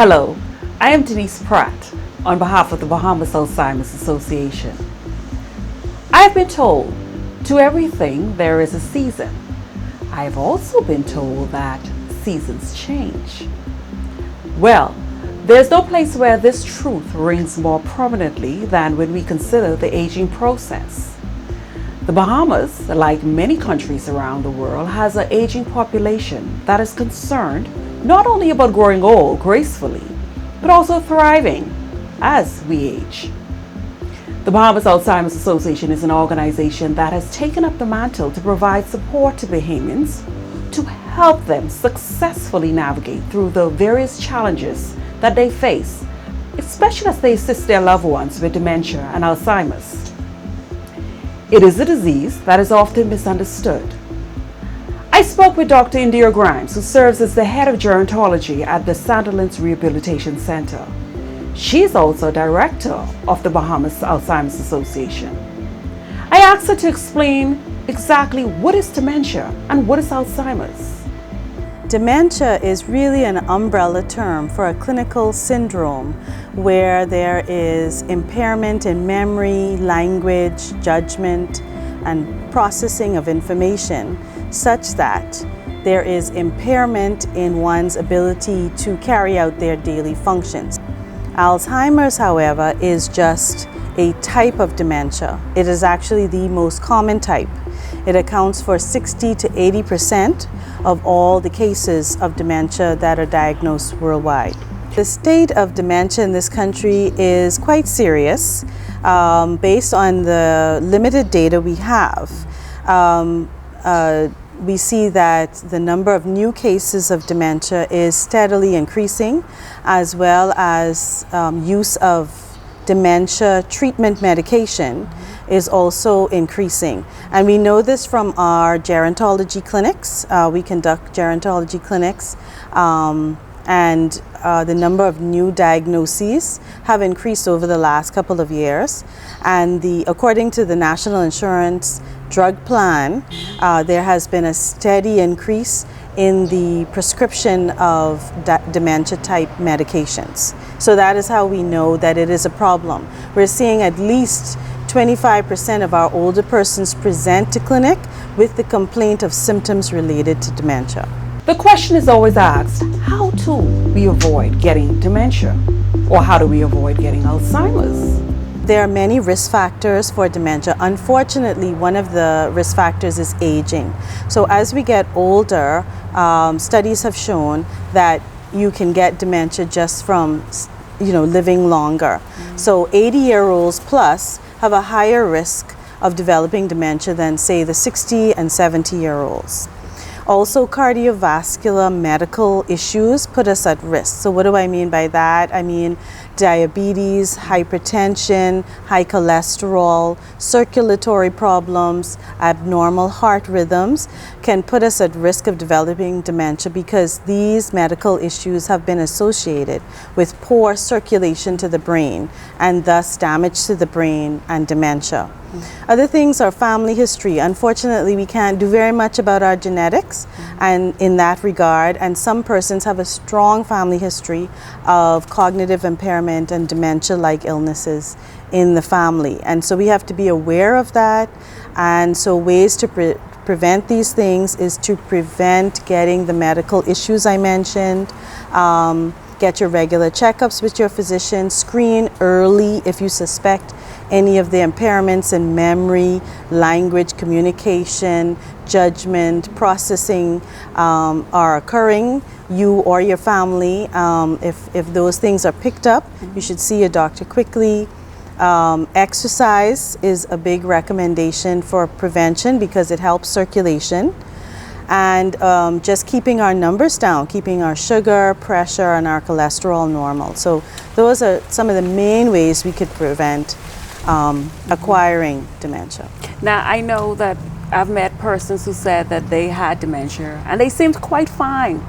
Hello, I am Denise Pratt on behalf of the Bahamas Alzheimer's Association. I have been told to everything there is a season. I have also been told that seasons change. Well, there's no place where this truth rings more prominently than when we consider the aging process. The Bahamas, like many countries around the world, has an aging population that is concerned not only about growing old gracefully, but also thriving as we age. The Bahamas Alzheimer's Association is an organization that has taken up the mantle to provide support to Bahamians to help them successfully navigate through the various challenges that they face, especially as they assist their loved ones with dementia and Alzheimer's. It is a disease that is often misunderstood. I spoke with Dr. Indira Grimes, who serves as the head of gerontology at the Sandilands Rehabilitation Center. She is also director of the Bahamas Alzheimer's Association. I asked her to explain exactly what is dementia and what is Alzheimer's. Dementia is really an umbrella term for a clinical syndrome where there is impairment in memory, language, judgment, and processing of information, such that there is impairment in one's ability to carry out their daily functions. Alzheimer's, however, is just a type of dementia. It is actually the most common type. It accounts for 60 to 80% of all the cases of dementia that are diagnosed worldwide. The state of dementia in this country is quite serious. Based on the limited data we have, we see that the number of new cases of dementia is steadily increasing, as well as use of dementia treatment medication is also increasing. And we know this from our gerontology clinics. We conduct gerontology clinics, and the number of new diagnoses have increased over the last couple of years. And according to the National Insurance Drug Plan, there has been a steady increase in the prescription of dementia type medications. So that is how we know that it is a problem. We're seeing at least 25% of our older persons present to clinic with the complaint of symptoms related to dementia. The question is always asked, how do we avoid getting dementia? Or how do we avoid getting Alzheimer's? There are many risk factors for dementia. Unfortunately, one of the risk factors is aging. So as we get older, studies have shown that you can get dementia just from living longer. So 80-year-olds plus have a higher risk of developing dementia than, say, the 60 and 70-year-olds. Also, cardiovascular medical issues put us at risk. So what do I mean by that? I mean diabetes, hypertension, high cholesterol, circulatory problems, abnormal heart rhythms can put us at risk of developing dementia because these medical issues have been associated with poor circulation to the brain and thus damage to the brain and dementia. Other things are family history. Unfortunately, we can't do very much about our genetics and in that regard, and some persons have a strong family history of cognitive impairment and dementia-like illnesses in the family. And so we have to be aware of that. And so ways to prevent these things is to prevent getting the medical issues I mentioned, get your regular checkups with your physician, screen early if you suspect any of the impairments in memory, language, communication, judgment, processing are occurring, you or your family. If those things are picked up, you should see a doctor quickly. Exercise is a big recommendation for prevention because it helps circulation. And just keeping our numbers down, keeping our sugar, pressure, and our cholesterol normal. So those are some of the main ways we could prevent acquiring dementia. Now, I know that I've met persons who said that they had dementia and they seemed quite fine.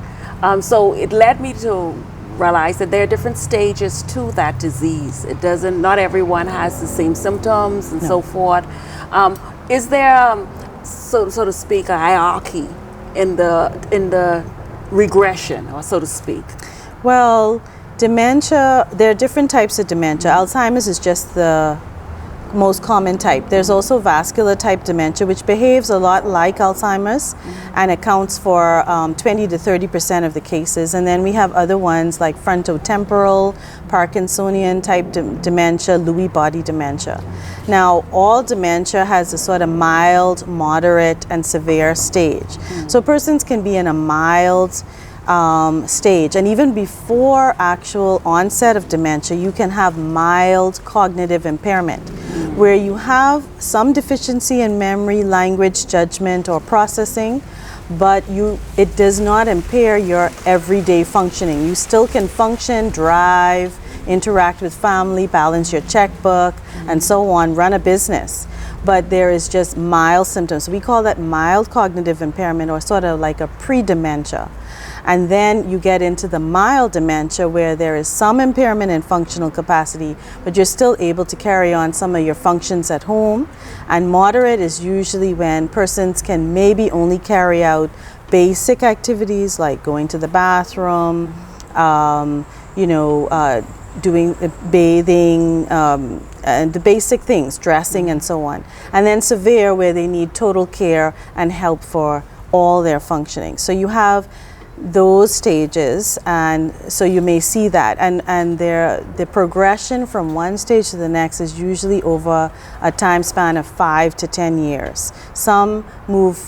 So it led me to realize that there are different stages to that disease. Not everyone has the same symptoms and so forth. Is there, so to speak, a hierarchy in the regression, or so to speak? Well, Dementia, there are different types of dementia. Alzheimer's is just the most common type. There's also vascular type dementia, which behaves a lot like Alzheimer's and accounts for 20 to 30% of the cases. And then we have other ones like frontotemporal, Parkinsonian type dementia, Lewy body dementia. Now, all dementia has a sort of mild, moderate, and severe stage. So persons can be in a mild stage, and even before actual onset of dementia, you can have mild cognitive impairment, where you have some deficiency in memory, language, judgment, or processing, but it does not impair your everyday functioning. You still can function, drive, interact with family, balance your checkbook, and so on, run a business. But there is just mild symptoms. We call that mild cognitive impairment, or sort of like a pre-dementia. And then you get into the mild dementia, where there is some impairment in functional capacity, but you're still able to carry on some of your functions at home. And moderate is usually when persons can maybe only carry out basic activities like going to the bathroom, doing bathing, and the basic things, dressing and so on. And then severe, where they need total care and help for all their functioning. So you have those stages, and so you may see that, and the progression from one stage to the next is usually over a time span of 5 to 10 years. Some move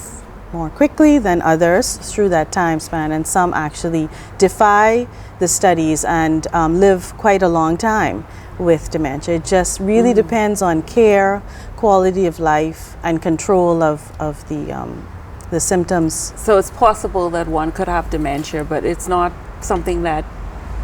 more quickly than others through that time span, and some actually defy the studies and live quite a long time with dementia. It just really depends on care, quality of life, and control of the symptoms. So it's possible that one could have dementia, but it's not something that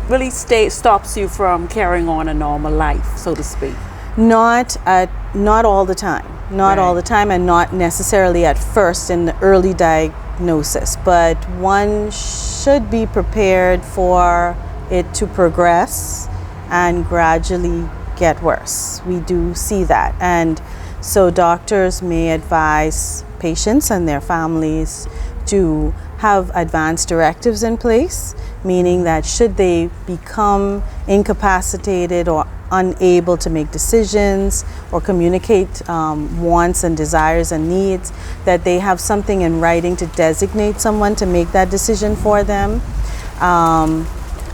really stops you from carrying on a normal life, so to speak. Not all the time. Not all the time, and not necessarily at first in the early diagnosis. But one should be prepared for it to progress and gradually get worse. We do see that. And so doctors may advise patients and their families to have advance directives in place, meaning that should they become incapacitated or unable to make decisions or communicate wants and desires and needs, that they have something in writing to designate someone to make that decision for them.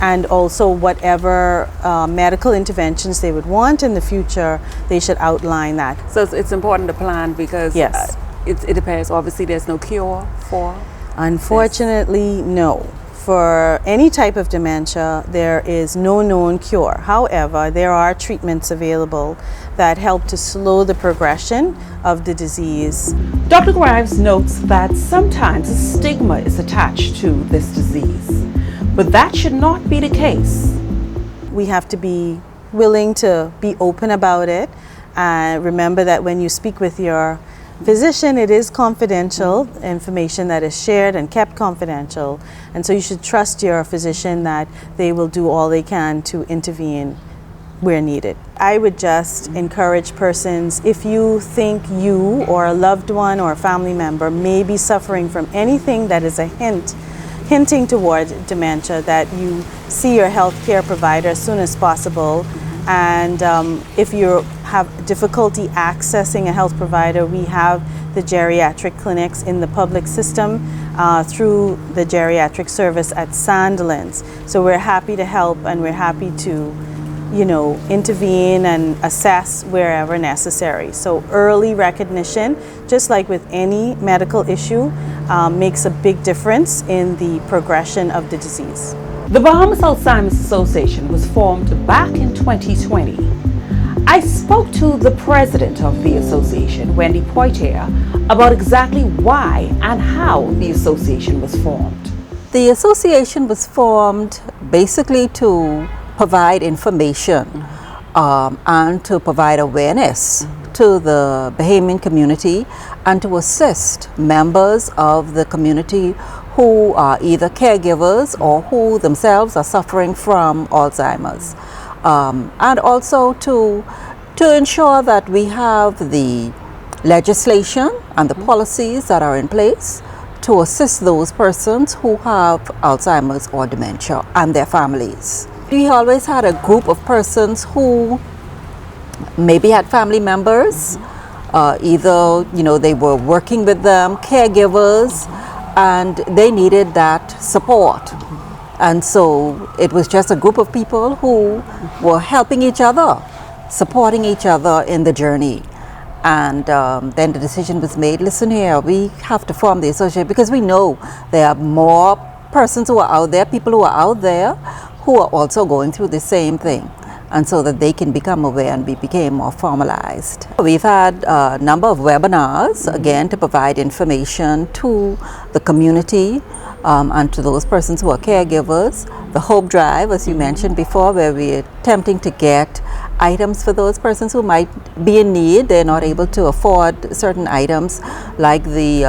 And also whatever medical interventions they would want in the future, they should outline that. So it's important to plan, because yes. It depends. Obviously, there's no cure for Unfortunately, no. For any type of dementia, there is no known cure. However, there are treatments available that help to slow the progression of the disease. Dr. Grimes notes that sometimes a stigma is attached to this disease, but that should not be the case. We have to be willing to be open about it. Remember that when you speak with your physician, it is confidential information that is shared and kept confidential, and so you should trust your physician that they will do all they can to intervene where needed. I would just encourage persons, if you think you or a loved one or a family member may be suffering from anything that is a hinting toward dementia, that you see your healthcare provider as soon as possible. And if you have difficulty accessing a health provider, we have the geriatric clinics in the public system through the geriatric service at Sandilands. So we're happy to help, and we're happy to, intervene and assess wherever necessary. So early recognition, just like with any medical issue, makes a big difference in the progression of the disease. The Bahamas Alzheimer's Association was formed back in 2020. I spoke to the president of the association, Wendy Poitier, about exactly why and how the association was formed. The association was formed basically to provide information and to provide awareness to the Bahamian community, and to assist members of the community who are either caregivers or who themselves are suffering from Alzheimer's. And also to ensure that we have the legislation and the policies that are in place to assist those persons who have Alzheimer's or dementia and their families. We always had a group of persons who maybe had family members, either they were working with them, caregivers, and they needed that support. And so it was just a group of people who were helping each other, supporting each other in the journey. And then the decision was made, listen here, we have to form the association because we know there are more persons who are out there, people who are out there who are also going through the same thing. And so that they can become aware and we became more formalized. We've had a number of webinars, again, to provide information to the community and to those persons who are caregivers. The Hope Drive, as you mentioned before, where we're attempting to get items for those persons who might be in need. They're not able to afford certain items like the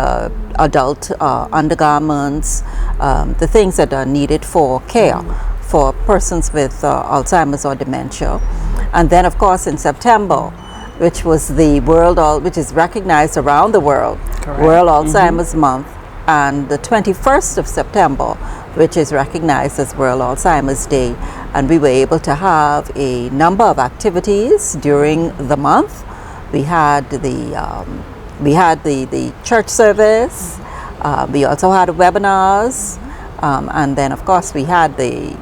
adult undergarments, the things that are needed for care for persons with Alzheimer's or dementia. And then of course in September, which was the which is recognized around the world, correct, World Alzheimer's Month, and the 21st of September, which is recognized as World Alzheimer's Day. And we were able to have a number of activities during the month. We had the church service, we also had webinars, and then of course we had the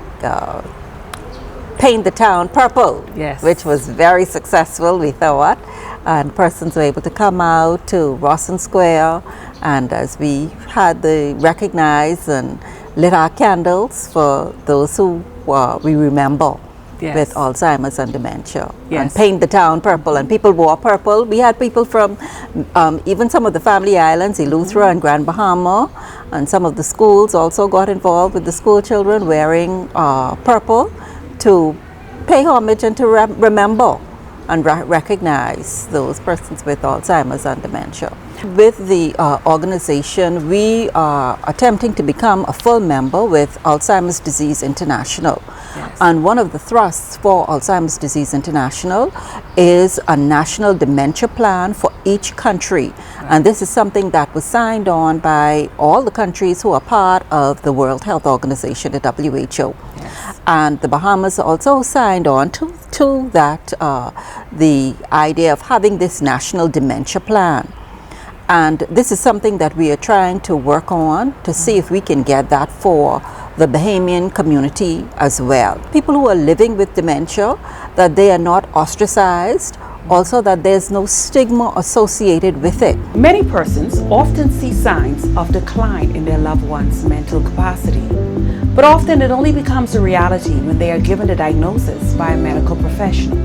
Paint the Town Purple, yes, which was very successful, we thought, and persons were able to come out to Rawson Square, and as we had the recognize and lit our candles for those who we remember, yes, with Alzheimer's and dementia, yes, and Paint the Town Purple, and people wore purple. We had people from even some of the family islands, Eleuthera and Grand Bahama, and some of the schools also got involved with the school children wearing purple to pay homage and to remember and recognize those persons with Alzheimer's and dementia. With the organization, we are attempting to become a full member with Alzheimer's Disease International. Yes. And one of the thrusts for Alzheimer's Disease International is a national dementia plan for each country. Right. And this is something that was signed on by all the countries who are part of the World Health Organization, the WHO. Yes. And the Bahamas also signed on to that, the idea of having this national dementia plan. And this is something that we are trying to work on to see if we can get that for the Bahamian community as well. People who are living with dementia, that they are not ostracized, also that there's no stigma associated with it. Many persons often see signs of decline in their loved one's mental capacity, but often it only becomes a reality when they are given the diagnosis by a medical professional.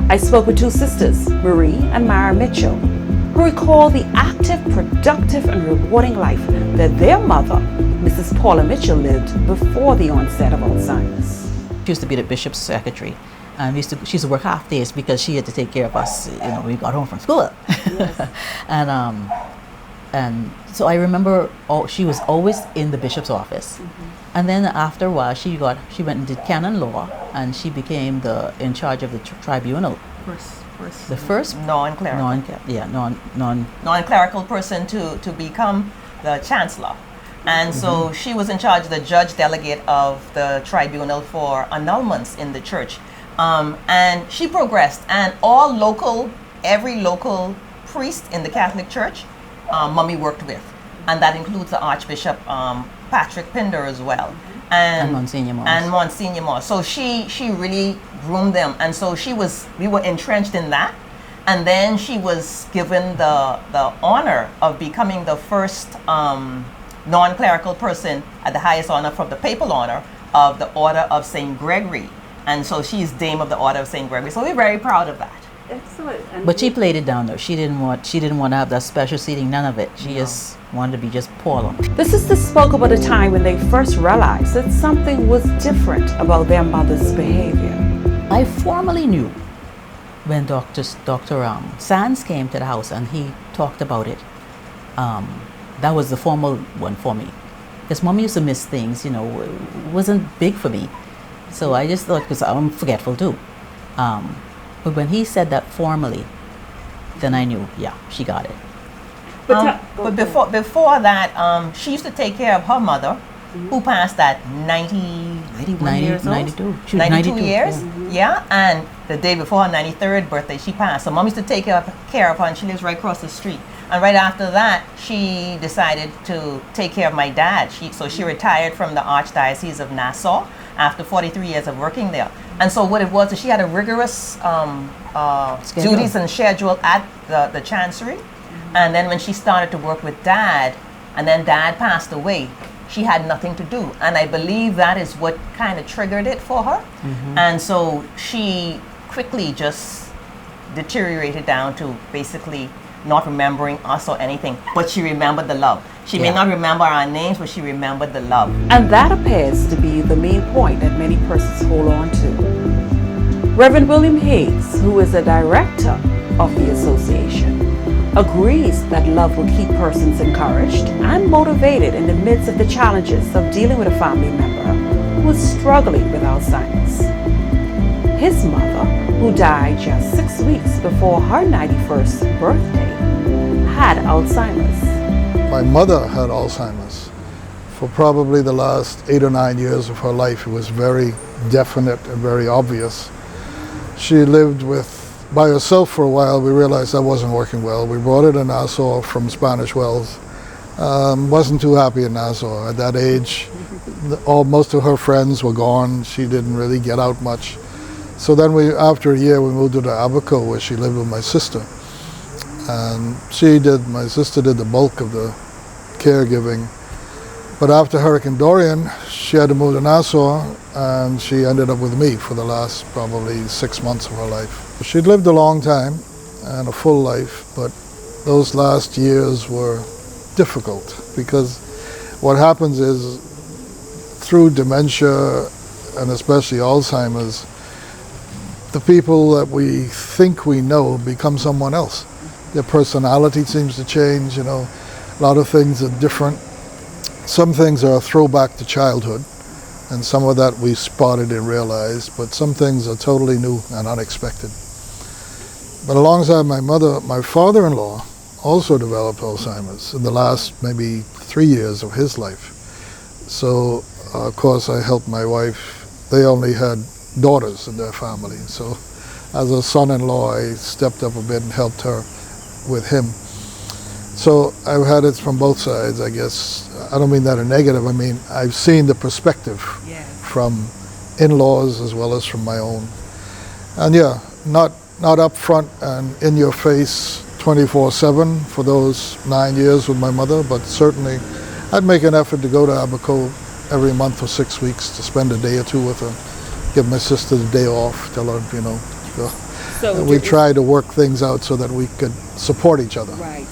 I spoke with two sisters, Marie and Mara Mitchell, who recall the active, productive, and rewarding life that their mother, Mrs. Paula Mitchell, lived before the onset of Alzheimer's. She used to be the bishop's secretary, and she used to work half days because she had to take care of us, when we got home from school. Yes. and so I remember she was always in the bishop's office. Mm-hmm. And then after a while, she went and did canon law, and she became in charge of the tribunal. The first non-clerical person to become the chancellor. And so she was in charge of the judge delegate of the tribunal for annulments in the church. And she progressed, and every local priest in the Catholic Church, Mummy worked with. And that includes the Archbishop Patrick Pinder as well. And Monsignor Moss. So she really groomed them, and so we were entrenched in that. And then she was given the honor of becoming the first non-clerical person at the highest honor, from the papal honor of the Order of St. Gregory. And so she's Dame of the Order of St. Gregory. So we're very proud of that. Excellent. But she played it down though. She didn't want to have that special seating, none of it. She just wanted to be just Paula. The sisters spoke about a time when they first realized that something was different about their mother's behavior. I formally knew when Dr. Sands came to the house and he talked about it. That was the formal one for me. Because Mom used to miss things, it wasn't big for me. So I just thought, because I'm forgetful too. But when he said that formally, then I knew, yeah, she got it. But before that, she used to take care of her mother, who passed at 91 years old. 92. She was 92 92, years. Yeah. And the day before her 93rd birthday, she passed. So mom used to take care of her, and she lives right across the street. And right after that, she decided to take care of my dad. So she retired from the Archdiocese of Nassau after 43 years of working there. And so what it was is she had a rigorous duties and schedule at the chancery. And then when she started to work with dad, and then dad passed away, she had nothing to do. And I believe that is what kind of triggered it for her. And so she quickly just deteriorated down to basically not remembering us or anything, but she remembered the love. She may not remember our names, but she remembered the love. And that appears to be the main point that many persons hold on to. Reverend William Hayes, who is the director of the association, agrees that love will keep persons encouraged and motivated in the midst of the challenges of dealing with a family member who is struggling with Alzheimer's. His mother, who died just 6 weeks before her 91st birthday, had Alzheimer's. My mother had Alzheimer's. For probably the last 8 or 9 years of her life, it was very definite and very obvious. She lived by herself for a while. We realized that wasn't working well. We brought her to Nassau from Spanish Wells. Wasn't too happy in Nassau. At that age, most of her friends were gone. She didn't really get out much. So then after a year, we moved to the Abaco, where she lived with my sister. And my sister did the bulk of the caregiving. But after Hurricane Dorian, she had to move to Nassau, and she ended up with me for the last probably 6 months of her life. She'd lived a long time and a full life, but those last years were difficult, because what happens is through dementia, and especially Alzheimer's, the people that we think we know become someone else. Their personality seems to change, a lot of things are different. Some things are a throwback to childhood, and some of that we spotted and realized, but some things are totally new and unexpected. But alongside my mother, my father-in-law also developed Alzheimer's in the last maybe 3 years of his life. So, of course, I helped my wife. They only had daughters in their family, so as a son-in-law, I stepped up a bit and helped her with him. So I've had it from both sides, I guess. I don't mean that a negative. I mean, I've seen the perspective from in-laws as well as from my own. And not up front and in your face 24/7 for those 9 years with my mother, but certainly I'd make an effort to go to Abaco every month for 6 weeks to spend a day or two with her, give my sister the day off, tell her, So we try to work things out so that we could support each other. Right.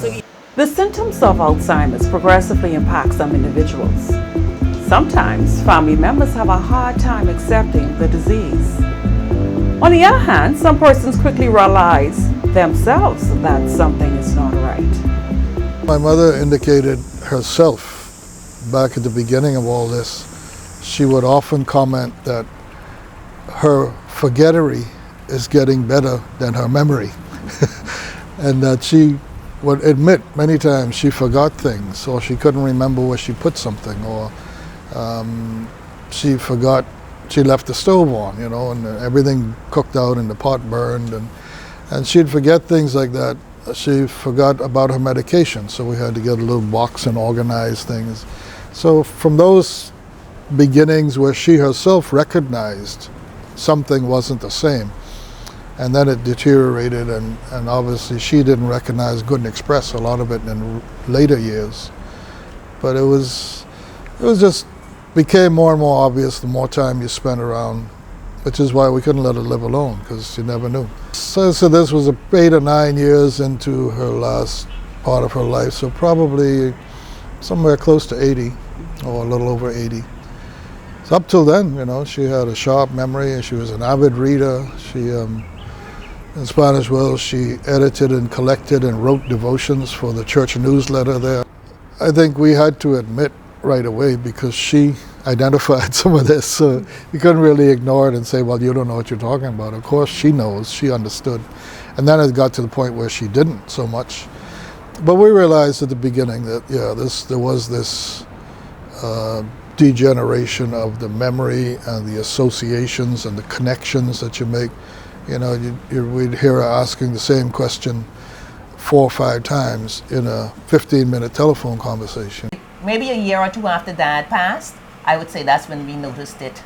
The symptoms of Alzheimer's progressively impact some individuals. Sometimes family members have a hard time accepting the disease. On the other hand, some persons quickly realize themselves that something is not right. My mother indicated herself back at the beginning of all this. She would often comment that her forgettery is getting better than her memory. And that she would admit many times she forgot things, or she couldn't remember where she put something, or she forgot she left the stove on, and everything cooked out and the pot burned, and she'd forget things like that. She forgot about her medication, so we had to get a little box and organize things. So from those beginnings where she herself recognized something wasn't the same, and then it deteriorated, and obviously she didn't recognize Good and Express a lot of it in later years. But it was just became more and more obvious the more time you spent around, which is why we couldn't let her live alone, because you never knew. So this was 8 or 9 years into her last part of her life, so probably somewhere close to 80, or a little over 80. So up till then, she had a sharp memory, and she was an avid reader. She in Spanish Wells, she edited and collected and wrote devotions for the church newsletter there. I think we had to admit right away, because she identified some of this, so you couldn't really ignore it and say, well, you don't know what you're talking about. Of course she knows, she understood. And then it got to the point where she didn't so much. But we realized at the beginning that, there was this degeneration of the memory and the associations and the connections that you make. You know, we'd hear her asking the same question 4 or 5 times in a 15-minute telephone conversation. Maybe a year or 2 after Dad passed, I would say that's when we noticed it.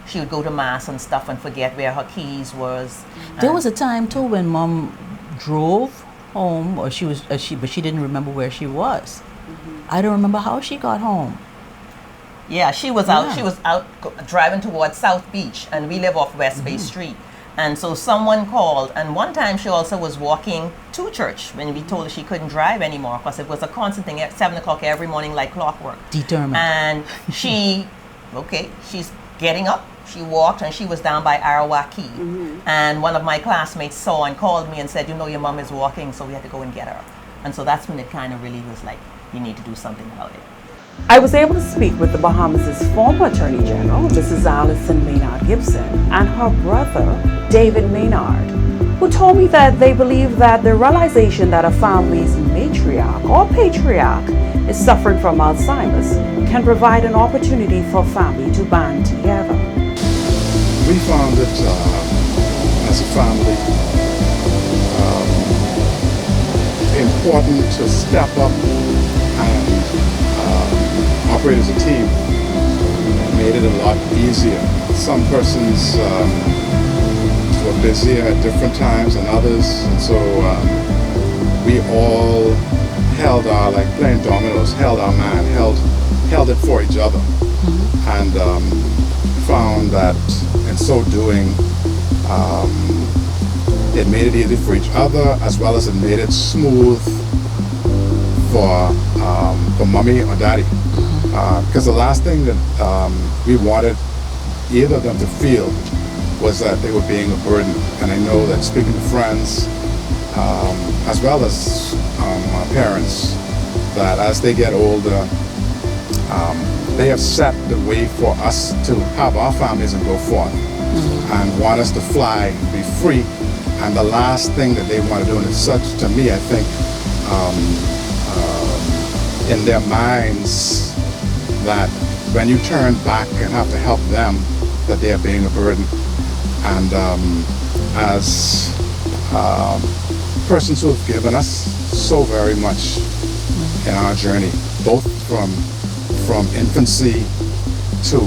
She would go to Mass and stuff and forget where her keys was. There was a time too when Mom drove home, or but she didn't remember where she was. I don't remember how she got home. Yeah, she was out. She was out driving towards South Beach, and we live off West Bay Street. And so someone called, and one time she also was walking to church when we told her she couldn't drive anymore because it was a constant thing at 7 o'clock every morning like clockwork. Determined. And she's getting up. She walked and she was down by Arawaki. And one of my classmates saw and called me and said, you know, your mom is walking, so we had to go and get her. And so that's when it kind of really was like, you need to do something about it. I was able to speak with the Bahamas' former Attorney General, Mrs. Allison Maynard Gibson, and her brother, David Maynard, who told me that they believe that the realization that a family's matriarch or patriarch is suffering from Alzheimer's can provide an opportunity for family to band together. We found it as a family important to step up and operate as a team. It made it a lot easier. Some persons were busier at different times than others, and so we all held our, like playing dominoes, held our man, held it for each other, and found that in so doing, it made it easy for each other, as well as it made it smooth for mommy or daddy. Because the last thing that we wanted either of them to feel was that they were being a burden. And I know that speaking to friends, as well as our parents, that as they get older, they have set the way for us to have our families and go forth, and want us to fly and be free. And the last thing that they want to do, and it's such, to me, I think, in their minds, that when you turn back and have to help them, that they are being a burden. And as persons who have given us so very much in our journey, both from infancy to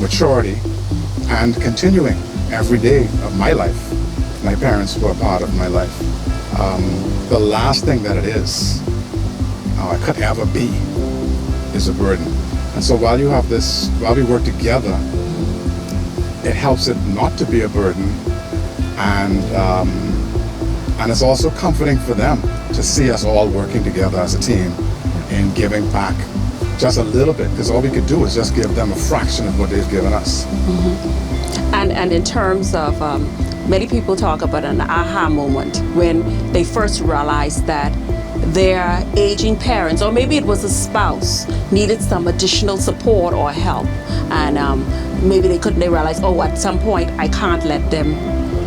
maturity and continuing every day of my life. My parents were a part of my life. The last thing that it is, or it could ever be, is a burden. And so while we work together, it helps it not to be a burden, and it's also comforting for them to see us all working together as a team and giving back just a little bit, because all we could do is just give them a fraction of what they've given us. And in terms of, many people talk about an aha moment when they first realized that their aging parents, or maybe it was a spouse, needed some additional support or help, and maybe they realized, oh, at some point I can't let them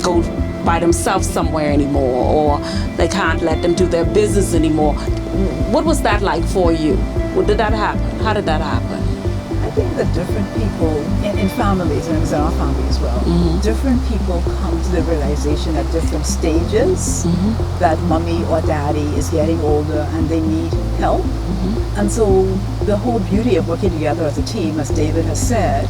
go by themselves somewhere anymore, or they can't let them do their business anymore. What was that like for you? Did that happen? How did that happen? I think that different people in families, and it was our family as well, different people come to the realization at different stages that mommy or daddy is getting older and they need help. And so the whole beauty of working together as a team, as David has said,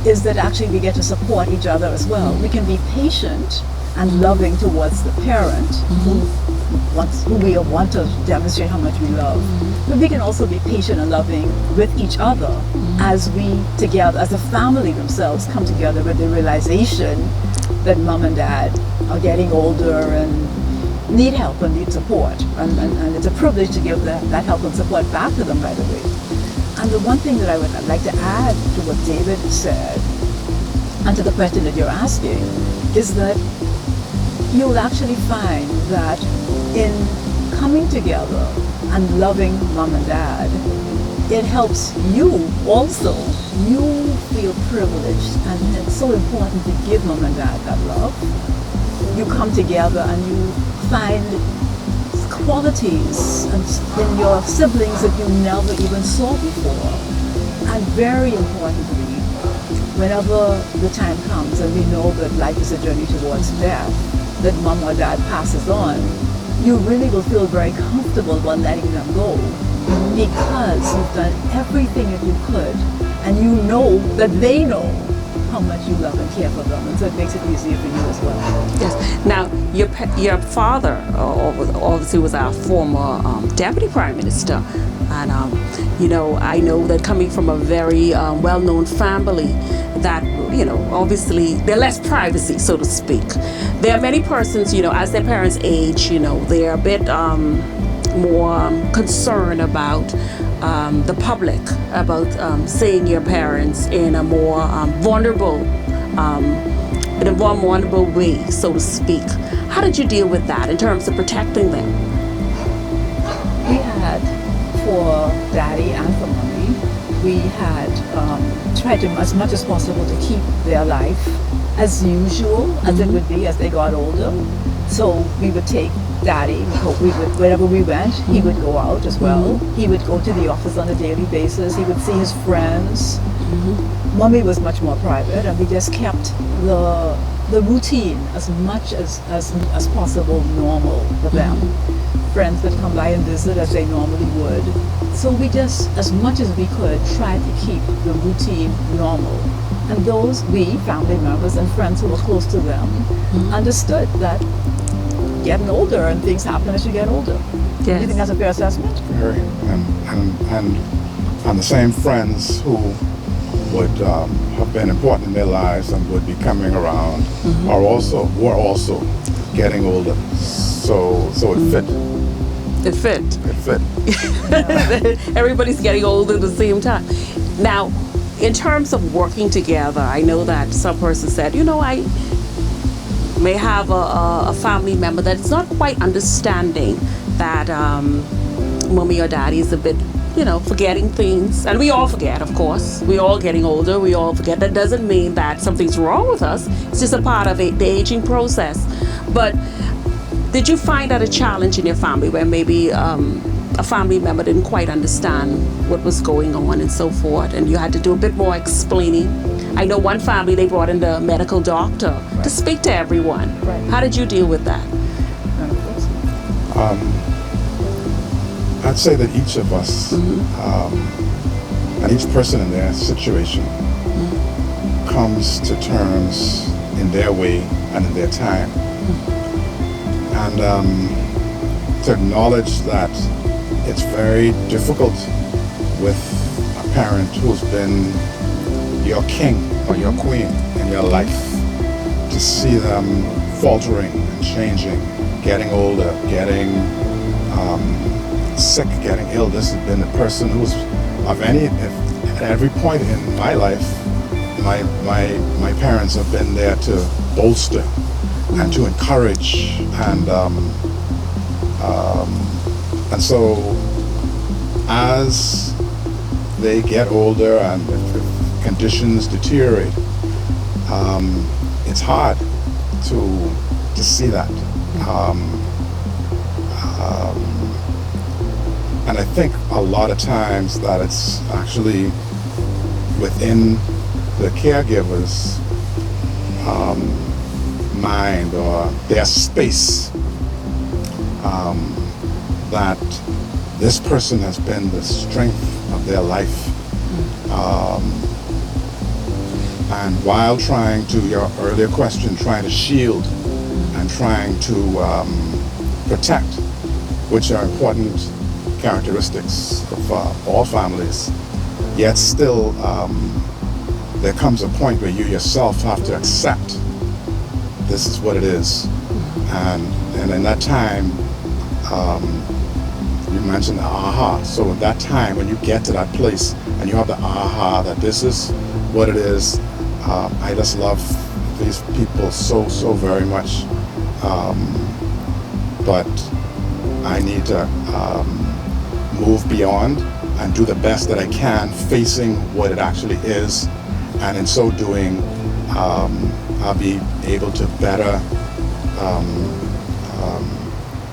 is that actually we get to support each other as well. We can be patient and loving towards the parent who we want to demonstrate how much we love. But we can also be patient and loving with each other as we together, as a family themselves, come together with the realization that mom and dad are getting older and need help and need support. And it's a privilege to give that help and support back to them, by the way. And the one thing that I would like to add to what David said, and to the question that you're asking, is that you'll actually find that in coming together and loving mom and dad, it helps you also. You feel privileged, and it's so important to give mom and dad that love. You come together and you find qualities in your siblings that you never even saw before. And very importantly, whenever the time comes and we know that life is a journey towards death, that mom or dad passes on, you really will feel very comfortable about letting them go because you've done everything that you could and you know that they know how much you love and care for them, and so it makes it easier for you as well. Yes. Now, your father obviously was our former deputy prime minister, and I know that coming from a very well-known family, that obviously there's less privacy, so to speak. There are many persons, as their parents age, they're a bit more concerned about the public, about seeing your parents in a more vulnerable way, so to speak. How did you deal with that in terms of protecting them? We had, for daddy and for mommy, we had tried to, as much as possible, to keep their life as usual as it would be as they got older. So we would take daddy, wherever we went, he would go out as well. He would go to the office on a daily basis. He would see his friends. Mommy was much more private, and we just kept the routine as much as possible normal for them. Friends would come by and visit as they normally would. So we just, as much as we could, tried to keep the routine normal. And those, family members and friends who were close to them, understood that getting older and things happen as you get older. Yes. Do you think that's a fair assessment? Very. And the same friends who would have been important in their lives and would be coming around were also getting older. So it fit. It fit. It fit. Everybody's getting older at the same time. Now, in terms of working together, I know that some person said, I may have a family member that's not quite understanding that mommy or daddy is a bit, forgetting things. And we all forget, of course. We all getting older. We all forget. That doesn't mean that something's wrong with us. It's just a part of the aging process. But did you find that a challenge in your family where maybe a family member didn't quite understand what was going on and so forth, and you had to do a bit more explaining? I know one family, they brought in the medical doctor to speak to everyone. Right. How did you deal with that? I'd say that each of us, and each person in their situation, comes to terms in their way and in their time. And to acknowledge that it's very difficult with a parent who's been your king or your queen in your life, to see them faltering and changing, getting older, getting sick, getting ill. This has been a person who's at every point in my life, my parents have been there to bolster and to encourage, and so as they get older and if conditions deteriorate, it's hard to see that. And I think a lot of times that it's actually within the caregiver's mind or their space that this person has been the strength of their life. And while trying to, your earlier question, trying to shield and trying to protect, which are important characteristics of all families, yet still there comes a point where you yourself have to accept this is what it is. And in that time, you mentioned the aha. So at that time, when you get to that place and you have the aha that this is what it is, I just love these people so very much. But I need to move beyond and do the best that I can, facing what it actually is, and in so doing, I'll be able to better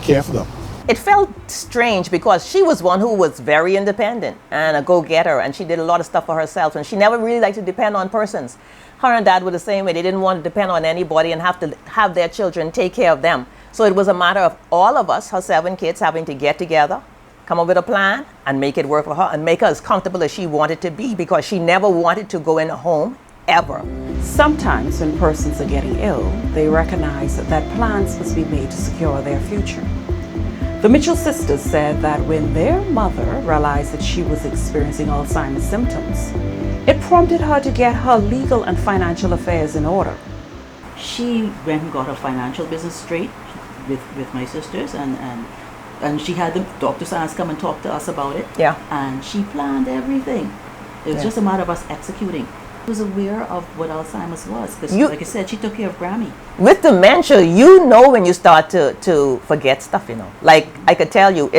care for them. it felt strange because she was one who was very independent and a go-getter, and she did a lot of stuff for herself, and she never really liked to depend on persons. Her and dad were the same way. They didn't want to depend on anybody and have to have their children take care of them. So it was a matter of all of us, her 7 kids, having to get together, come up with a plan, and make it work for her, and make her as comfortable as she wanted to be, because she never wanted to go in a home, ever. Sometimes when persons are getting ill, they recognize that plans must be made to secure their future. The Mitchell sisters said that when their mother realized that she was experiencing Alzheimer's symptoms, it prompted her to get her legal and financial affairs in order. She went and got her financial business straight with my sisters, and she had Dr. Sands come and talk to us about it. Yeah. And she planned everything. It was Yeah. just a matter of us executing. She was aware of what Alzheimer's was, because like I said, she took care of Grammy. With dementia, you know when you start to forget stuff, you know. Like, I could tell you,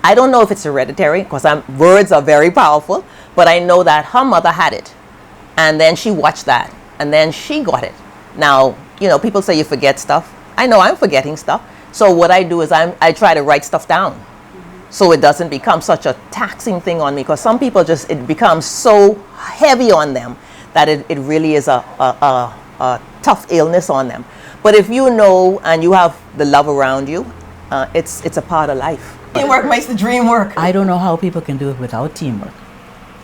I don't know if it's hereditary, because words are very powerful, but I know that her mother had it, and then she watched that, and then she got it. Now, you know, people say you forget stuff. I know I'm forgetting stuff. So what I do is I try to write stuff down, so it doesn't become such a taxing thing on me, because some people it becomes so heavy on them that it really is a tough illness on them. But if you know and you have the love around you, it's a part of life. Teamwork makes the dream work. I don't know how people can do it without teamwork.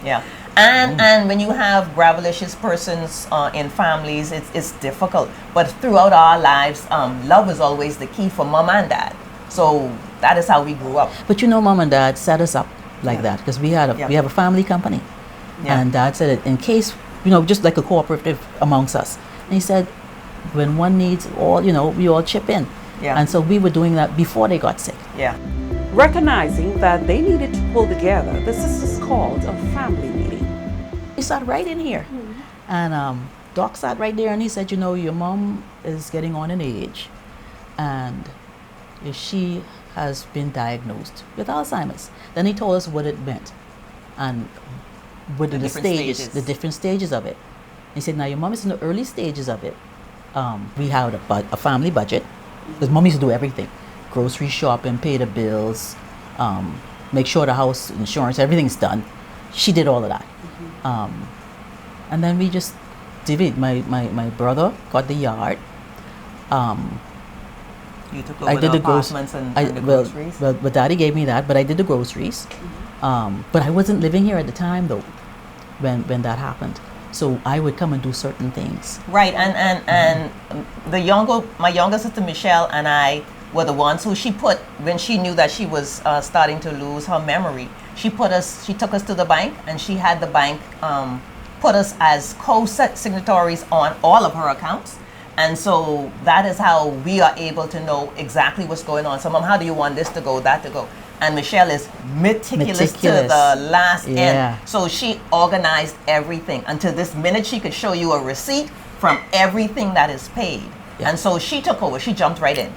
Yeah. And when you have gravelicious persons in families, it's difficult. But throughout our lives, love is always the key for mom and dad. So that is how we grew up. But you know, mom and dad set us up like that, because we have a family company. Yeah. And dad said it in case, you know, just like a cooperative amongst us. And he said, when one needs all, you know, we all chip in. Yeah. And so we were doing that before they got sick. Yeah. Recognizing that they needed to pull together, the sisters called a family meeting. He sat right in here. And Doc sat right there, and he said, you know, your mom is getting on in age, and if she has been diagnosed with Alzheimer's. Then he told us what it meant, and what the different stages of it. He said, now your mom is in the early stages of it. We had a family budget, because mom used to do everything. Grocery shopping, pay the bills, make sure the house insurance, everything's done. She did all of that. And then we just did it. My brother got the yard. You took over I did the the apartments and the groceries? Well, daddy gave me that, but I did the groceries. But I wasn't living here at the time, though, when that happened. So I would come and do certain things. Right, and my younger sister Michelle and I were the ones who she put, when she knew that she was starting to lose her memory, she took us to the bank, and she had the bank put us as co-signatories on all of her accounts. And so that is how we are able to know exactly what's going on. So, Mom, how do you want this to go, that to go? And Michelle is meticulous to the last end. So she organized everything. Until this minute, she could show you a receipt from everything that is paid. Yeah. And so she took over. She jumped right in.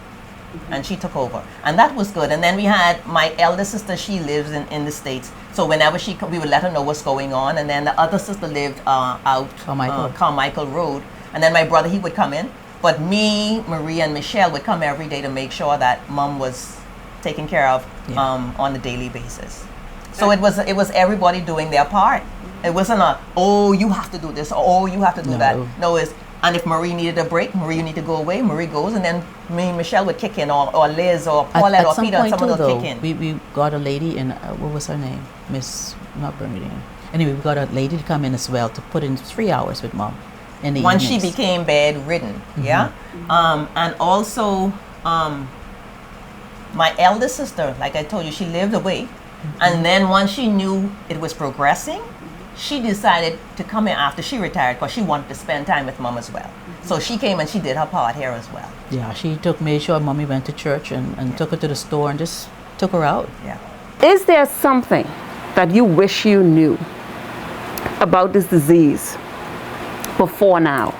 And she took over. And that was good. And then we had my eldest sister, she lives in the States. So whenever we would let her know what's going on. And then the other sister lived out Carmichael Road. And then my brother, he would come in. But me, Maria, and Michelle would come every day to make sure that Mom was taken care of on a daily basis. So it was everybody doing their part. It wasn't you have to do this, or you have to do that. No, and if Marie needed a break, Marie, you need to go away, Marie goes, and then me and Michelle would kick in, or Liz, or Paulette, or Peter, and someone would kick in. We got a lady in, what was her name? Not Birmingham. Anyway, we got a lady to come in as well to put in 3 hours with Mom in the Once evenings. she became bedridden, and also my eldest sister, like I told you, she lived away, and then once she knew it was progressing, she decided to come in after she retired, because she wanted to spend time with Mom as well. So she came and she did her part here as well. Yeah, she made sure Mommy went to church and took her to the store and just took her out. Yeah. Is there something that you wish you knew about this disease before now?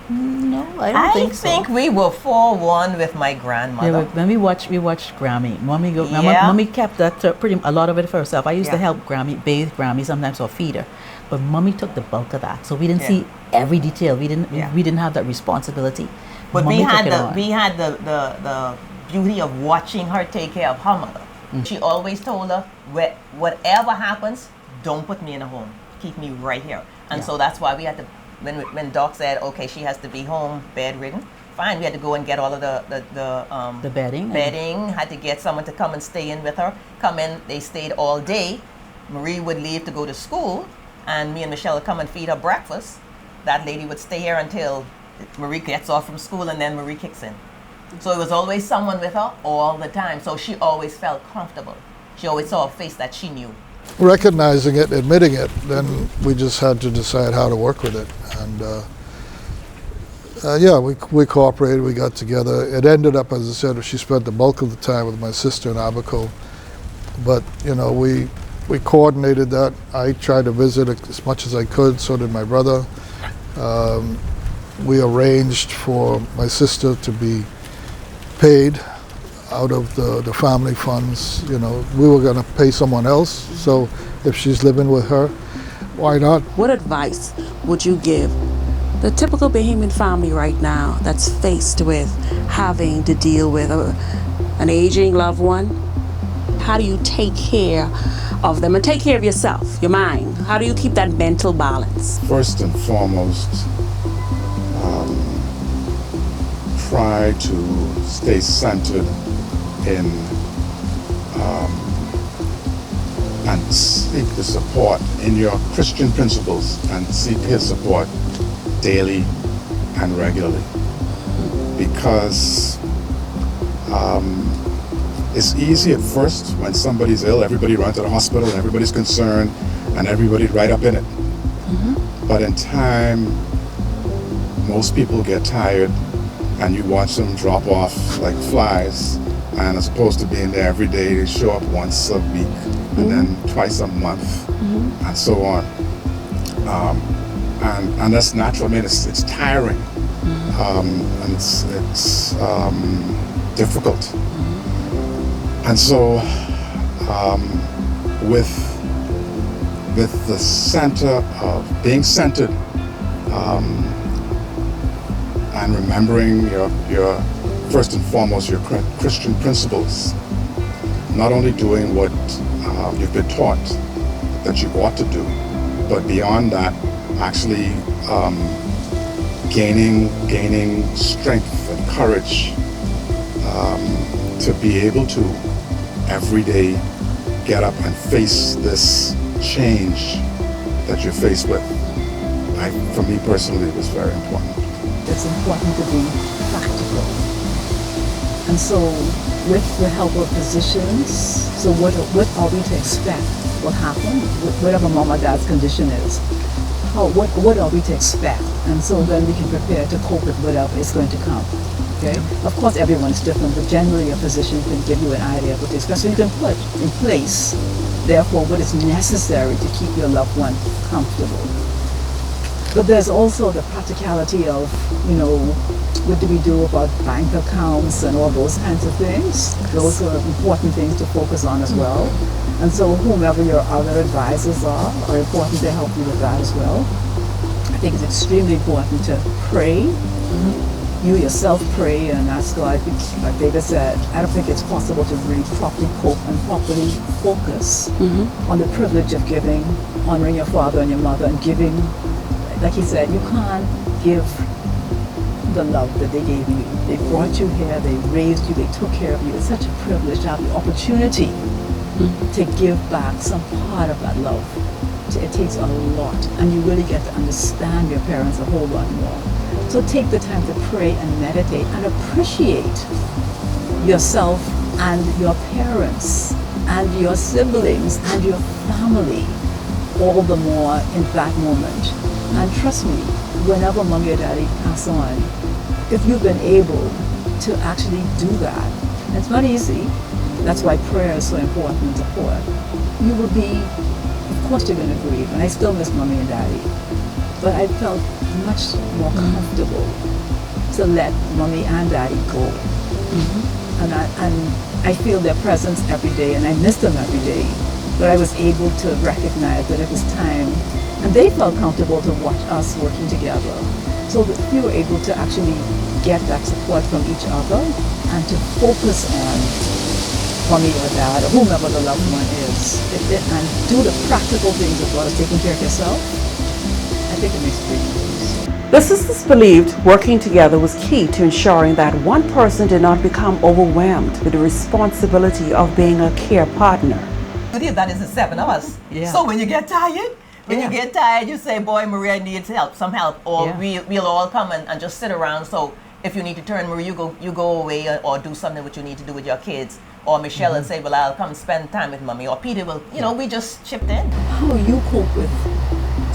No, I don't think so. I think we were forewarned with my grandmother. Yeah, when we watched Grammy. Mommy kept that a lot of it for herself. I used to help bathe Grammy sometimes, or feed her, but Mommy took the bulk of that. So we didn't see every detail. We didn't have that responsibility. But we had the beauty of watching her take care of her mother. She always told her, whatever happens, don't put me in a home. Keep me right here. And so that's why we had to, when Doc said, okay, she has to be home bedridden, fine, we had to go and get all of the bedding. bedding, had to get someone to come and stay in with her. Come in, they stayed all day. Marie would leave to go to school, and me and Michelle would come and feed her breakfast. That lady would stay here until Marie gets off from school, and then Marie kicks in. So it was always someone with her all the time. So she always felt comfortable. She always saw a face that she knew. Recognizing it, admitting it, then we just had to decide how to work with it. And yeah, we cooperated, we got together. It ended up, as I said, she spent the bulk of the time with my sister in Abaco. But, you know, we coordinated that. I tried to visit as much as I could, so did my brother. We arranged for my sister to be paid out of the family funds. You know, we were going to pay someone else, so if she's living with her, why not? What advice would you give the typical Bahamian family right now that's faced with having to deal with an aging loved one? How do you take care of them and take care of yourself, your mind? How do you keep that mental balance? First and foremost, try to stay centered in and seek the support in your Christian principles, and seek his support daily and regularly, because it's easy at first when somebody's ill. Everybody runs to the hospital, and everybody's concerned, and everybody's right up in it. But in time, most people get tired, and you watch them drop off like flies. And as opposed to being there every day, they show up once a week, and then twice a month, and so on. And that's natural. I mean, it's tiring, and it's difficult. And so, with the center of being centered, and remembering your first and foremost your Christian principles, not only doing what you've been taught that you ought to do, but beyond that, actually gaining strength and courage to be able to every day get up and face this change that you're faced with. For me personally, it was very important. It's important to be practical. And so, with the help of physicians, so what are we to expect will happen, whatever mom or dad's condition is? What are we to expect? And so then we can prepare to cope with whatever is going to come. Okay? Of course, everyone is different, but generally a physician can give you an idea of what to expect. So you can put in place, therefore, what is necessary to keep your loved one comfortable. But there's also the practicality of, you know, what do we do about bank accounts and all those kinds of things? Those are important things to focus on as well. And so whomever your other advisors are important to help you with that as well. I think it's extremely important to pray. You yourself pray and ask God, like David said, I don't think it's possible to really properly cope and properly focus on the privilege of giving, honoring your father and your mother, and giving. Like he said, you can't give the love that they gave you. They brought you here, they raised you, they took care of you. It's such a privilege to have the opportunity to give back some part of that love. It takes a lot, and you really get to understand your parents a whole lot more. So take the time to pray and meditate and appreciate yourself and your parents and your siblings and your family all the more in that moment. And trust me, whenever mommy or daddy pass on, if you've been able to actually do that, it's not easy. That's why prayer is so important and support. You will be, of course you're going to grieve, and I still miss mommy and daddy, but I felt much more comfortable to let mommy and daddy go. And I feel their presence every day, and I miss them every day. But I was able to recognize that it was time, and they felt comfortable to watch us working together. So that we were able to actually get that support from each other and to focus on mommy or dad or whomever the loved one is, and do the practical things as well as taking care of yourself, I think it makes a big difference. The sisters believed working together was key to ensuring that one person did not become overwhelmed with the responsibility of being a care partner. That is the 7 of us. Yeah. So when you get tired, you say, boy, Maria needs some help, or we'll all come and just sit around. So if you need to turn, Maria, you go away or do something what you need to do with your kids. Or Michelle will say, well, I'll come spend time with mommy. Or Peter will, we just chipped in. How you cope with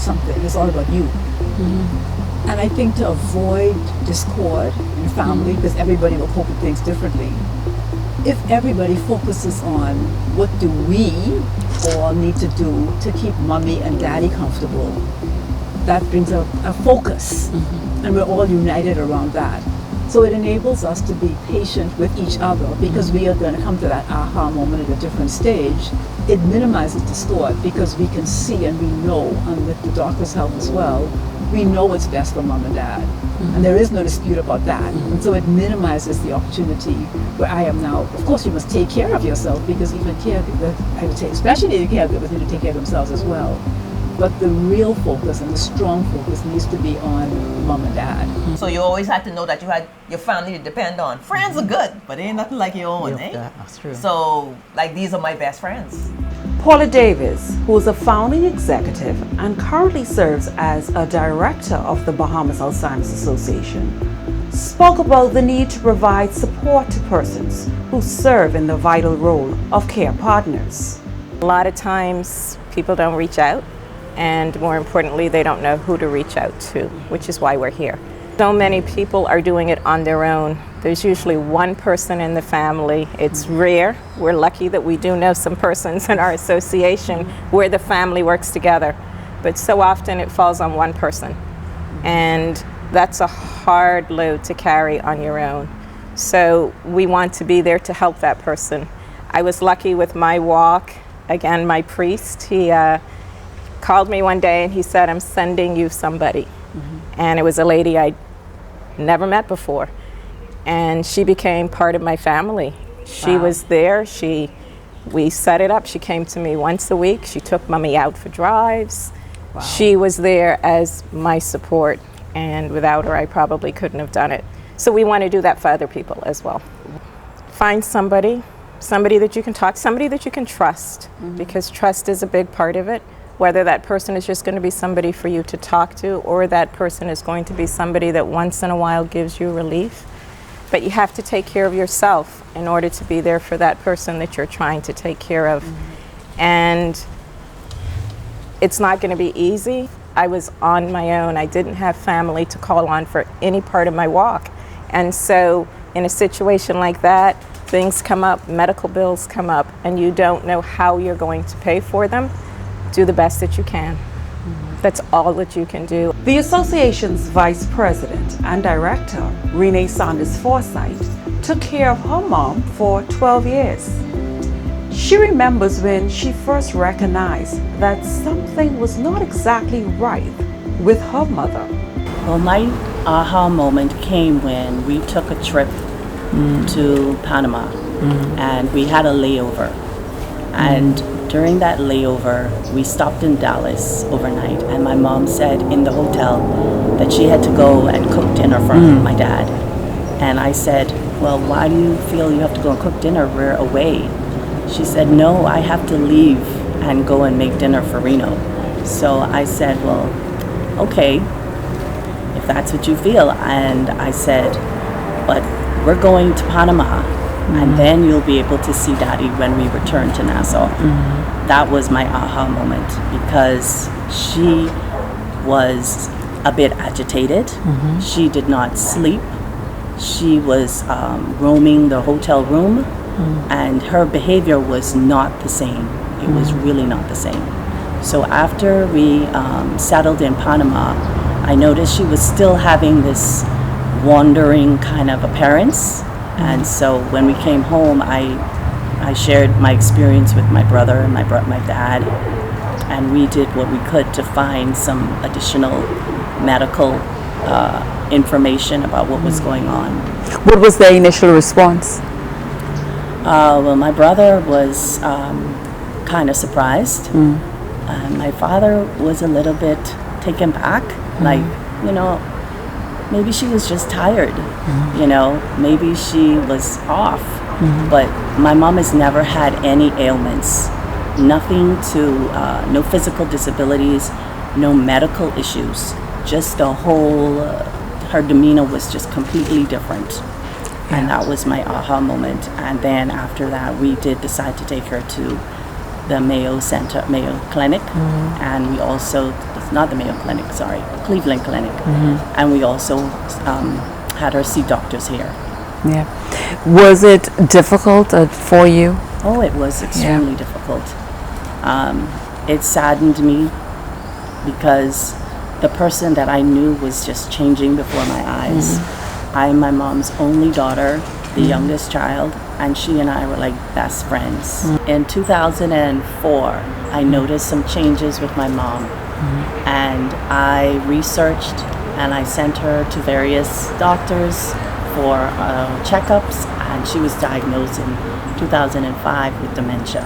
something is all about you. And I think to avoid discord in family, because everybody will cope with things differently, if everybody focuses on what do we all need to do to keep mommy and daddy comfortable, that brings a focus, and we're all united around that. So it enables us to be patient with each other, because we are going to come to that aha moment at a different stage. It minimizes discord because we can see and we know, and with the doctor's help as well, we know what's best for mom and dad. And there is no dispute about that. And so it minimizes the opportunity where I am now. Of course, you must take care of yourself, because even caregivers, I would say, especially the caregivers, need to take care of themselves as well. But the real focus and the strong focus needs to be on mom and dad. So you always had to know that you had your family to depend on. Friends are good, but they ain't nothing like your own, eh? That's true. So, these are my best friends. Paula Davis, who is a founding executive and currently serves as a director of the Bahamas Alzheimer's Association, spoke about the need to provide support to persons who serve in the vital role of care partners. A lot of times people don't reach out, and more importantly, they don't know who to reach out to, which is why we're here. So many people are doing it on their own. There's usually one person in the family. It's rare. We're lucky that we do know some persons in our association where the family works together, but so often it falls on one person, and that's a hard load to carry on your own. So we want to be there to help that person. I was lucky with my walk. Again, my priest, he called me one day and he said, I'm sending you somebody. And it was a lady I'd never met before. And she became part of my family. She was there. We set it up. She came to me once a week. She took mommy out for drives. She was there as my support. And without her, I probably couldn't have done it. So we want to do that for other people as well. Find somebody that you can talk, somebody that you can trust, because trust is a big part of it. Whether that person is just going to be somebody for you to talk to, or that person is going to be somebody that once in a while gives you relief. But you have to take care of yourself in order to be there for that person that you're trying to take care of. And it's not going to be easy. I was on my own. I didn't have family to call on for any part of my walk. And so in a situation like that, things come up, medical bills come up, and you don't know how you're going to pay for them. Do the best that you can. That's all that you can do. The association's vice president and director, Renee Saunders Forsythe, took care of her mom for 12 years. She remembers when she first recognized that something was not exactly right with her mother. Well, my aha moment came when we took a trip to Panama, and we had a layover. And during that layover, we stopped in Dallas overnight, and my mom said in the hotel that she had to go and cook dinner for my dad. And I said, well, why do you feel you have to go and cook dinner? We're away. She said, no, I have to leave and go and make dinner for Reno. So I said, well, okay, if that's what you feel. And I said, but we're going to Panama, and then you'll be able to see Daddy when we return to Nassau. That was my aha moment, because she was a bit agitated. She did not sleep. She was roaming the hotel room, and her behavior was not the same. It was really not the same. So after we settled in Panama, I noticed she was still having this wandering kind of appearance. And so when we came home, I shared my experience with my brother and my dad, and we did what we could to find some additional medical information about what was going on. What was their initial response? Well, my brother was kind of surprised. And my father was a little bit taken back, like, you know, maybe she was just tired, you know, maybe she was off. But my mom has never had any ailments, nothing to, no physical disabilities, no medical issues, just the whole, her demeanor was just completely different. And that was my aha moment. And then after that, we did decide to take her to the Mayo Clinic, and we also, not the Mayo Clinic, sorry, Cleveland Clinic, and we also had her see doctors here. Yeah. Was it difficult for you? Oh, it was extremely difficult. It saddened me because the person that I knew was just changing before my eyes. I'm my mom's only daughter, the youngest child, and she and I were like best friends. In 2004, I noticed some changes with my mom, and I researched and I sent her to various doctors for checkups, and she was diagnosed in 2005 with dementia.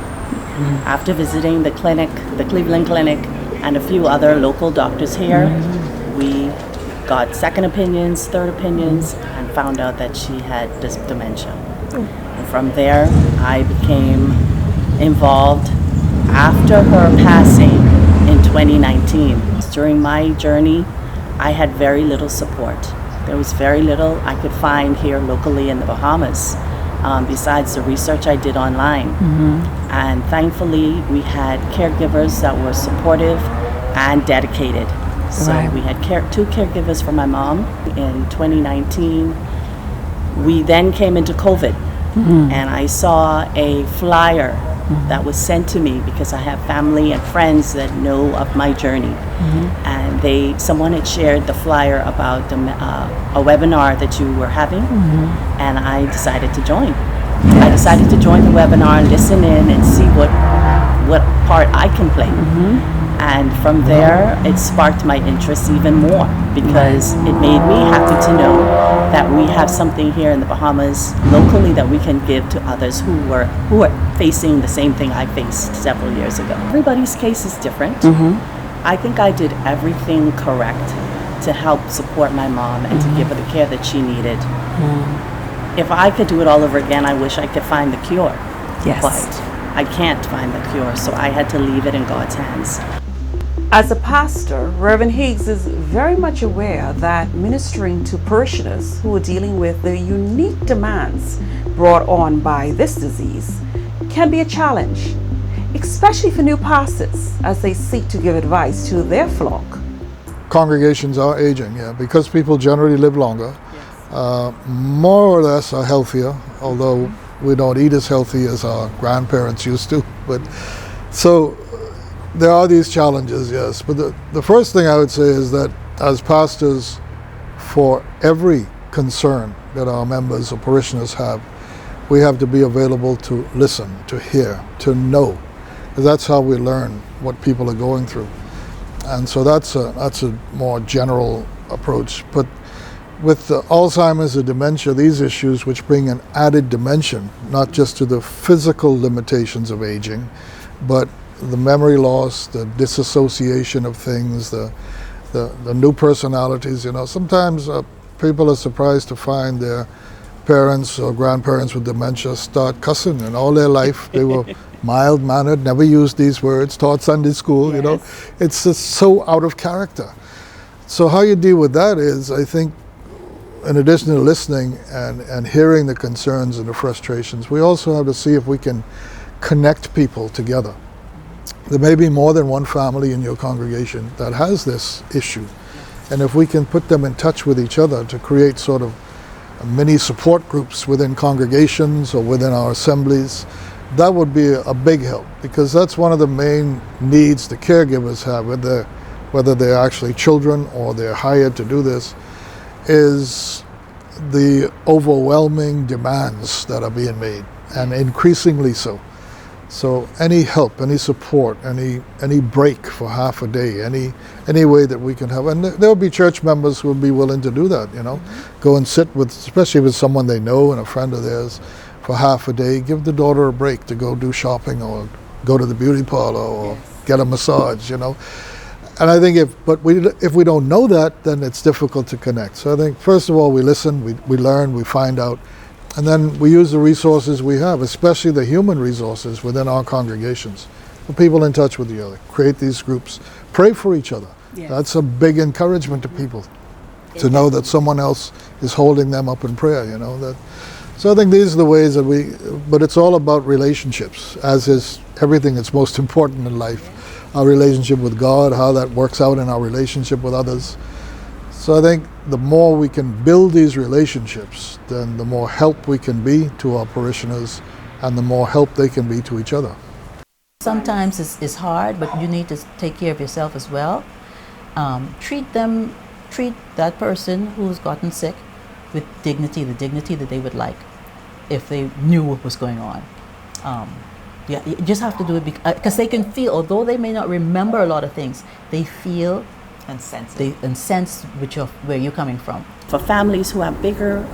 After visiting the clinic, the Cleveland Clinic, and a few other local doctors here, we got second opinions, third opinions, and found out that she had this dementia. And from there, I became involved after her passing in 2019. During my journey, I had very little support. There was very little I could find here locally in the Bahamas, besides the research I did online. And thankfully, we had caregivers that were supportive and dedicated. So we had two caregivers for my mom in 2019. We then came into COVID, and I saw a flyer that was sent to me because I have family and friends that know of my journey. And someone had shared the flyer about a webinar that you were having, and I decided to join. I decided to join the webinar, listen in, and see what part I can play. And from there, it sparked my interest even more because it made me happy to know that we have something here in the Bahamas locally that we can give to others who are facing the same thing I faced several years ago. Everybody's case is different. I think I did everything correct to help support my mom and to give her the care that she needed. If I could do it all over again, I wish I could find the cure. But I can't find the cure, so I had to leave it in God's hands. As a pastor, Reverend Higgs is very much aware that ministering to parishioners who are dealing with the unique demands brought on by this disease can be a challenge, especially for new pastors as they seek to give advice to their flock. Congregations are aging, because people generally live longer, more or less are healthier, although we don't eat as healthy as our grandparents used to. But so there are these challenges, yes. But the first thing I would say is that as pastors, for every concern that our members or parishioners have, we have to be available to listen, to hear, to know. Because that's how we learn what people are going through. And so that's a more general approach. But with the Alzheimer's, the dementia, these issues which bring an added dimension, not just to the physical limitations of aging, but the memory loss, the disassociation of things, the new personalities. Sometimes people are surprised to find their parents or grandparents with dementia start cussing, and all their life they were mild-mannered, never used these words, taught Sunday school, It's just so out of character. So how you deal with that is, I think, in addition to listening and hearing the concerns and the frustrations, we also have to see if we can connect people together. There may be more than one family in your congregation that has this issue. And if we can put them in touch with each other to create sort of mini support groups within congregations or within our assemblies, that would be a big help, because that's one of the main needs the caregivers have, whether they're actually children or they're hired to do this, is the overwhelming demands that are being made, and increasingly so. So any help, any support, any break for half a day, any way that we can help, and there'll be church members who will be willing to do that. Go and sit with, especially with someone they know and a friend of theirs, for half a day. Give the daughter a break to go do shopping or go to the beauty parlor or get a massage. And I think if we don't know that, then it's difficult to connect. So I think first of all we listen, we learn, we find out. And then we use the resources we have, especially the human resources within our congregations. Put people in touch with each other, create these groups, pray for each other. Yes. That's a big encouragement to people, to know that someone else is holding them up in prayer, So I think these are the ways that but it's all about relationships, as is everything that's most important in life. Our relationship with God, how that works out in our relationship with others. So I think the more we can build these relationships, then the more help we can be to our parishioners and the more help they can be to each other. Sometimes it's hard, but you need to take care of yourself as well. Treat that person who's gotten sick with dignity, the dignity that they would like if they knew what was going on. You just have to do it because they can feel, although they may not remember a lot of things, they feel and sense where you're coming from. For families who have bigger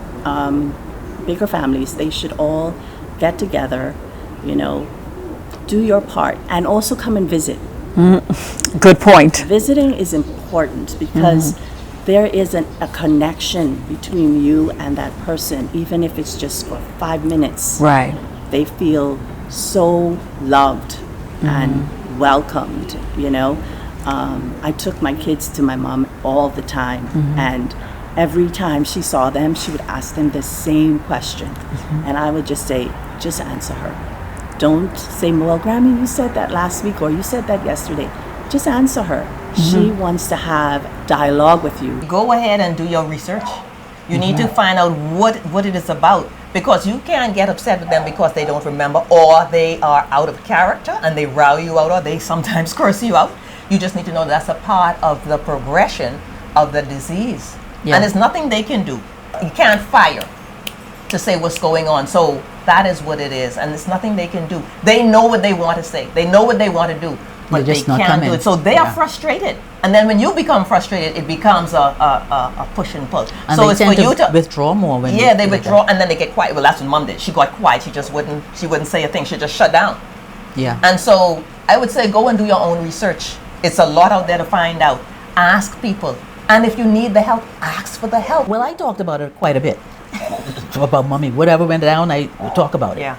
families, they should all get together, do your part, and also come and visit. Good point. Visiting is important because there is a connection between you and that person, even if it's just for 5 minutes. Right. They feel so loved and welcomed, I took my kids to my mom all the time, and every time she saw them, she would ask them the same question. And I would just say, just answer her. Don't say, well, Grammy, you said that last week, or you said that yesterday. Just answer her. She wants to have dialogue with you. Go ahead and do your research. You need to find out what it is about, because you can't get upset with them because they don't remember, or they are out of character and they row you out, or they sometimes curse you out. You just need to know that's a part of the progression of the disease. Yeah. And there's nothing they can do. You can't fire to say what's going on. So that is what it is. And there's nothing they can do. They know what they want to say. They know what they want to do, but they can't do it. So they are frustrated. And then when you become frustrated, it becomes a push and pull. And so they it's tend for you to withdraw more. When they withdraw, and then they get quiet. Well, that's what Mom did. She got quiet. She wouldn't say a thing. She just shut down. Yeah. And so I would say go and do your own research. It's a lot out there to find out. Ask people. And if you need the help, ask for the help. Well, I talked about it quite a bit. About Mommy. Whatever went down, I would talk about it. Yeah.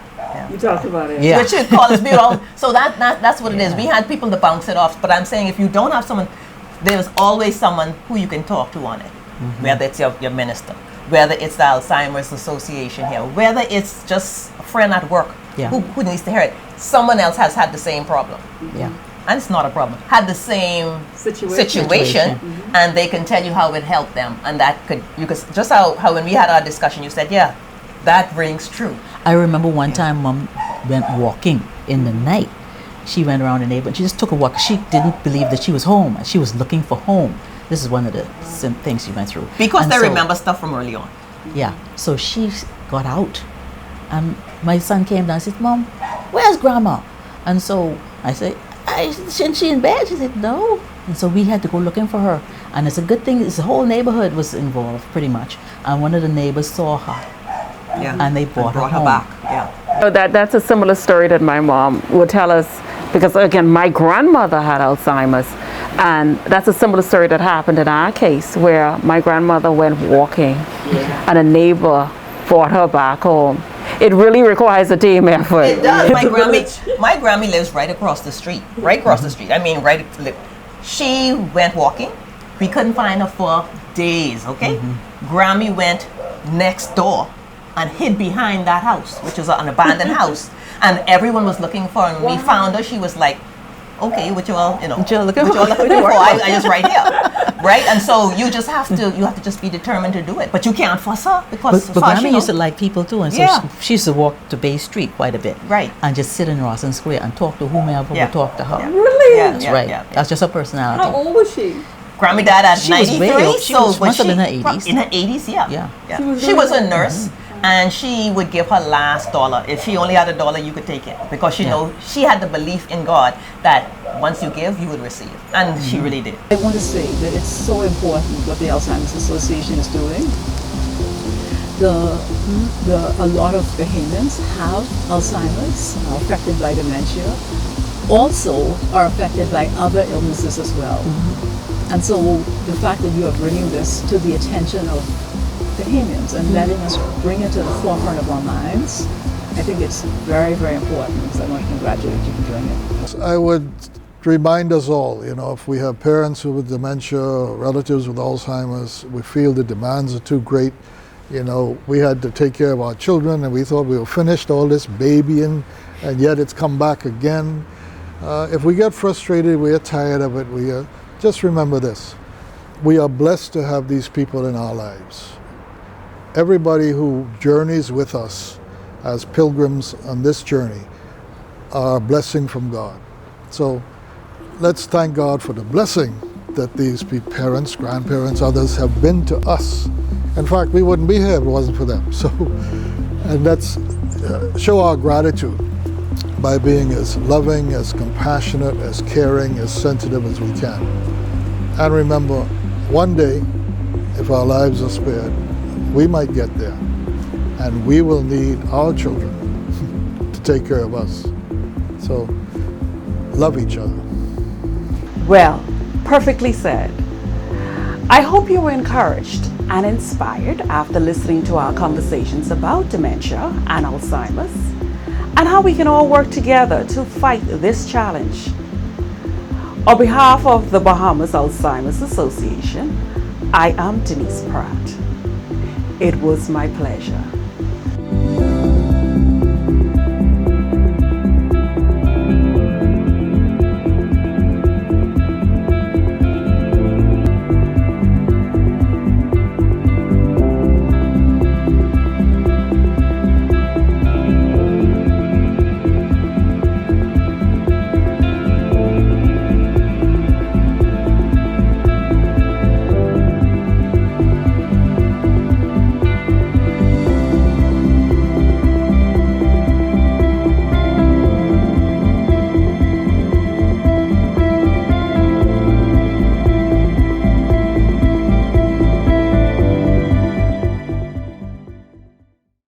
You talked about it. Yeah. Which is called as beautiful. So that's what it is. We had people to bounce it off. But I'm saying if you don't have someone, there's always someone who you can talk to on it. Whether it's your minister, whether it's the Alzheimer's Association here, whether it's just a friend at work who needs to hear it. Someone else has had the same problem. Yeah. And it's not a problem. Had the same situation. And they can tell you how it helped them. And you could just how when we had our discussion, you said, yeah, that rings true. I remember one time Mom went walking in the night. She went around the neighborhood. She just took a walk. She didn't believe that she was home. She was looking for home. This is one of the things she went through. Because they remember stuff from early on. Yeah. So she got out. And my son came down and said, Mom, where's Grandma? And so I said, isn't she in bed? She said, no. And so we had to go looking for her. And it's a good thing, the whole neighborhood was involved pretty much. And one of the neighbors saw her. Yeah. And they brought her home. back. Yeah. So that's a similar story that my mom would tell us, because again, my grandmother had Alzheimer's, and that's a similar story that happened in our case, where my grandmother went walking and a neighbor brought her back home. It really requires a team effort. It does. My Grammy lives right across the street. Right across the street. I mean, she went walking. We couldn't find her for days, okay? Grammy went next door and hid behind that house, which was an abandoned house. And everyone was looking for her. And we found her. She was like, okay, what you all looking for? I just right here. Right? And so you have to just be determined to do it. But you can't fuss her because But Grammy used to like people too, and so she used to walk to Bay Street quite a bit. Right. And just sit in Rawson Square and talk to whomever would talk to her. Yeah. Really? That's right. That's just her personality. How old was she? Grammy died at 93, She must have been in her 80s. In her 80s, yeah. Yeah. She was a nurse, and she would give her last dollar. If she only had $1, you could take it, because she know she had the belief in God that once you give, you would receive, and she really did. I want to say that it's so important what the Alzheimer's Association is doing. A lot of Bahamians have Alzheimer's, are affected by dementia, also are affected by other illnesses as well. And so the fact that you are bringing this to the attention of Bahamians and letting us bring it to the forefront of our minds, I think it's very, very important. So I want to congratulate you for doing it. I would remind us all, you know, if we have parents with dementia, or relatives with Alzheimer's, we feel the demands are too great. You know, we had to take care of our children and we thought we were finished all this babying, and yet it's come back again. If we get frustrated, we are tired of it, just remember this. We are blessed to have these people in our lives. Everybody who journeys with us as pilgrims on this journey are a blessing from God. So let's thank God for the blessing that these parents, grandparents, others have been to us. In fact, we wouldn't be here if it wasn't for them. So, and let's show our gratitude by being as loving, as compassionate, as caring, as sensitive as we can. And remember, one day, if our lives are spared, we might get there, and we will need our children to take care of us. So, love each other. Well, perfectly said. I hope you were encouraged and inspired after listening to our conversations about dementia and Alzheimer's, and how we can all work together to fight this challenge. On behalf of the Bahamas Alzheimer's Association, I am Denise Pratt. It was my pleasure.